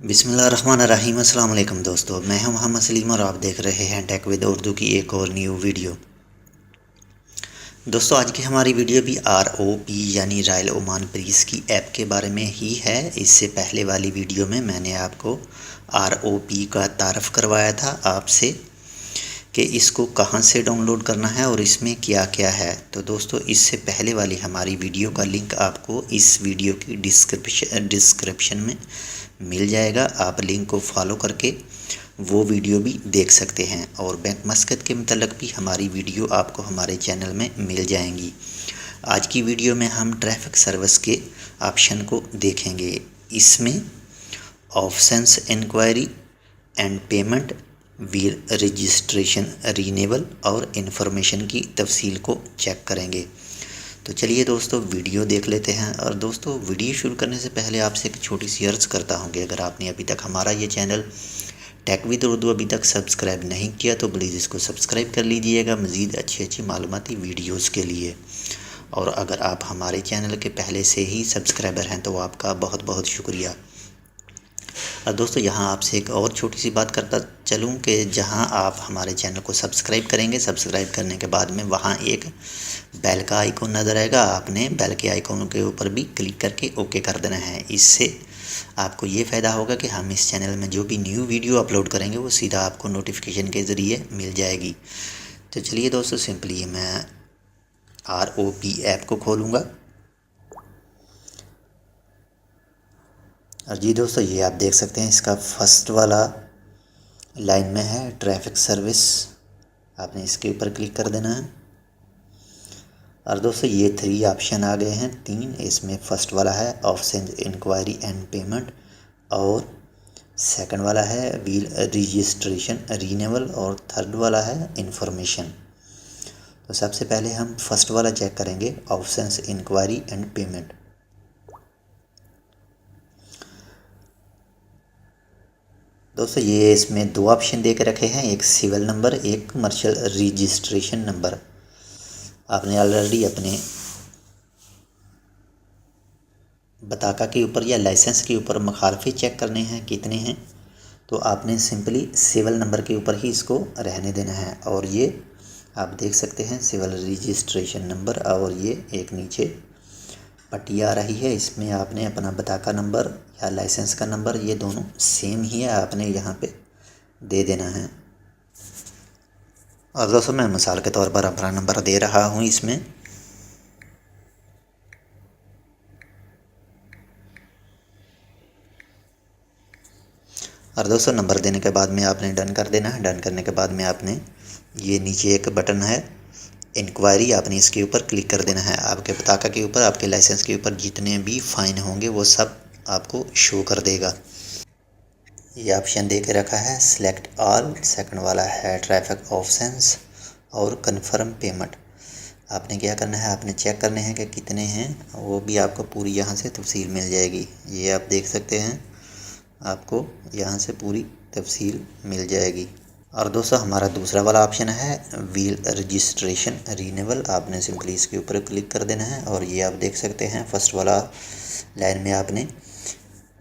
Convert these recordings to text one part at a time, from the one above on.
बिस्मिल्लाहिर्रहमानिर्रहीम। अस्सलाम वालेकुम दोस्तों, मैं हूं मोहम्मद सलीम और आप देख रहे हैं टेक विद उर्दू की एक और न्यू वीडियो। दोस्तों आज की हमारी वीडियो भी ROP यानी रॉयल ओमान ब्रीज की ऐप के बारे में ही है। इससे पहले वाली वीडियो में मैंने आपको ROP का तारफ़ करवाया था आपसे कि इसको कहां से डाउनलोड करना है और इसमें क्या क्या है। तो दोस्तों इससे पहले वाली हमारी वीडियो का लिंक आपको इस वीडियो की डिस्क्रिप्शन में मिल जाएगा। आप लिंक को फॉलो करके वो वीडियो भी देख सकते हैं और बैंक मस्कत के मतलब भी हमारी वीडियो आपको हमारे चैनल में मिल जाएंगी। आज की वीडियो में हम ट्रैफिक सर्विस के ऑप्शन को देखेंगे। इसमें options enquiry and payment, wheel registration renewal और इन्फॉर्मेशन की तफसील को चेक करेंगे। तो चलिए दोस्तों वीडियो देख लेते हैं। और दोस्तों वीडियो शुरू करने से पहले आपसे एक छोटी सी अर्ज़ करता हूँ कि अगर आपने अभी तक हमारा ये चैनल टेक विद उर्दू अभी तक सब्सक्राइब नहीं किया तो प्लीज़ इसको सब्सक्राइब कर लीजिएगा मज़ीद अच्छी मालूमाती वीडियोज़ के लिए। और अगर आप हमारे चैनल के पहले से ही सब्सक्राइबर हैं तो आपका बहुत बहुत शुक्रिया। और दोस्तों यहाँ आपसे एक और छोटी सी बात करता चलूँ कि जहाँ आप हमारे चैनल को सब्सक्राइब करेंगे, सब्सक्राइब करने के बाद में वहाँ एक बेल का आइकॉन नज़र आएगा। आपने बेल के आइकॉन के ऊपर भी क्लिक करके ओके कर देना है। इससे आपको ये फ़ायदा होगा कि हम इस चैनल में जो भी न्यू वीडियो अपलोड करेंगे वो सीधा आपको नोटिफिकेशन के ज़रिए मिल जाएगी। तो चलिए दोस्तों सिंपली मैं ROP ऐप को खोलूँगा। और जी दोस्तों ये आप देख सकते हैं इसका फर्स्ट वाला लाइन में है ट्रैफिक सर्विस। आपने इसके ऊपर क्लिक कर देना है। और दोस्तों ये 3 ऑप्शन आ गए हैं, 3। इसमें फर्स्ट वाला है ऑप्शन इंक्वायरी एंड पेमेंट और सेकंड वाला है व्हील रजिस्ट्रेशन रिन्यूअल और थर्ड वाला है इन्फॉर्मेशन। तो सबसे पहले हम फर्स्ट वाला चेक करेंगे ऑप्शंस इंक्वायरी एंड पेमेंट। दोस्तों ये इसमें 2 ऑप्शन दे के रखे हैं, एक सिविल नंबर, एक कमर्शियल रजिस्ट्रेशन नंबर। आपने ऑलरेडी अपने बताका के ऊपर या लाइसेंस के ऊपर मुखालफे चेक करने हैं कितने हैं, तो आपने सिंपली सिविल नंबर के ऊपर ही इसको रहने देना है। और ये आप देख सकते हैं सिविल रजिस्ट्रेशन नंबर और ये एक नीचे पट्टी आ रही है, इसमें आपने अपना बताका नंबर या लाइसेंस का नंबर ये दोनों सेम ही है, आपने यहाँ पे दे देना है। और दोस्तों मैं मिसाल के तौर पर अपना नंबर दे रहा हूँ इसमें। और दोस्तों नंबर देने के बाद में आपने डन कर देना है। डन करने के बाद में आपने ये नीचे एक बटन है इंक्वायरी, आपने इसके ऊपर क्लिक कर देना है। आपके पताका के ऊपर, आपके लाइसेंस के ऊपर जितने भी फ़ाइन होंगे वो सब आपको शो कर देगा। ये ऑप्शन दे के रखा है सिलेक्ट ऑल, सेकंड वाला है ट्रैफिक ऑप्शंस और कन्फर्म पेमेंट। आपने क्या करना है, आपने चेक करने हैं कि कितने हैं, वो भी आपको पूरी यहाँ से तफसील मिल जाएगी। ये आप देख सकते हैं, आपको यहाँ से पूरी तफसील मिल जाएगी। और दोस्तों हमारा दूसरा वाला ऑप्शन है व्हील रजिस्ट्रेशन रिन्यूअल। आपने सिंपली इसके ऊपर क्लिक कर देना है और ये आप देख सकते हैं फर्स्ट वाला लाइन में आपने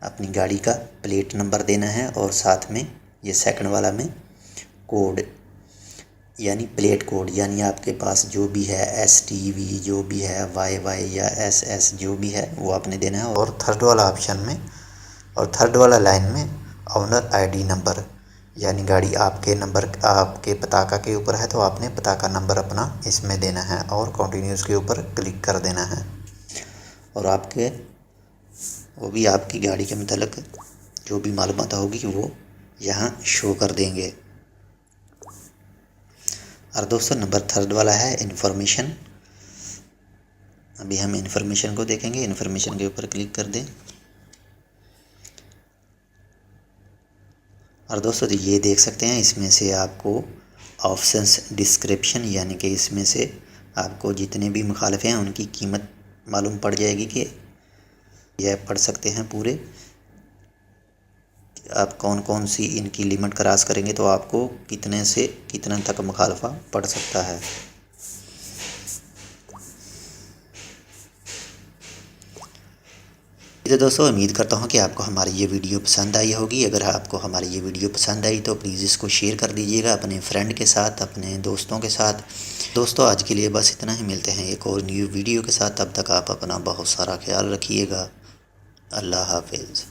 अपनी गाड़ी का प्लेट नंबर देना है और साथ में ये सेकंड वाला में कोड यानी प्लेट कोड, यानी आपके पास जो भी है STV जो भी है YY या SS जो भी है वो आपने देना है। और थर्ड वाला ऑप्शन में और थर्ड वाला लाइन में ऑनर ID नंबर, यानी गाड़ी आपके नंबर आपके पताका के ऊपर है तो आपने पताका नंबर अपना इसमें देना है और कंटिन्यूस के ऊपर क्लिक कर देना है। और आपके वो भी आपकी गाड़ी के मतलब जो भी मालूमात होगी वो यहाँ शो कर देंगे। और दोस्तों नंबर थर्ड वाला है इन्फॉर्मेशन। अभी हम इन्फॉर्मेशन को देखेंगे। इन्फॉर्मेशन के ऊपर क्लिक कर दें। और दोस्तों ये देख सकते हैं इसमें से आपको ऑप्शंस डिस्क्रिप्शन, यानी कि इसमें से आपको जितने भी मुखालफे हैं उनकी कीमत मालूम पड़ जाएगी कि यह पढ़ सकते हैं पूरे आप कौन कौन सी इनकी लिमिट क्रॉस करेंगे तो आपको कितने से कितना तक मुखालफा पड़ सकता है। तो दोस्तों उम्मीद करता हूँ कि आपको हमारी ये वीडियो पसंद आई होगी। अगर आपको हमारी ये वीडियो पसंद आई तो प्लीज़ इसको शेयर कर दीजिएगा अपने फ्रेंड के साथ, अपने दोस्तों के साथ। दोस्तों आज के लिए बस इतना ही, मिलते हैं एक और न्यू वीडियो के साथ। तब तक आप अपना बहुत सारा ख्याल रखिएगा। अल्लाह हाफिज़।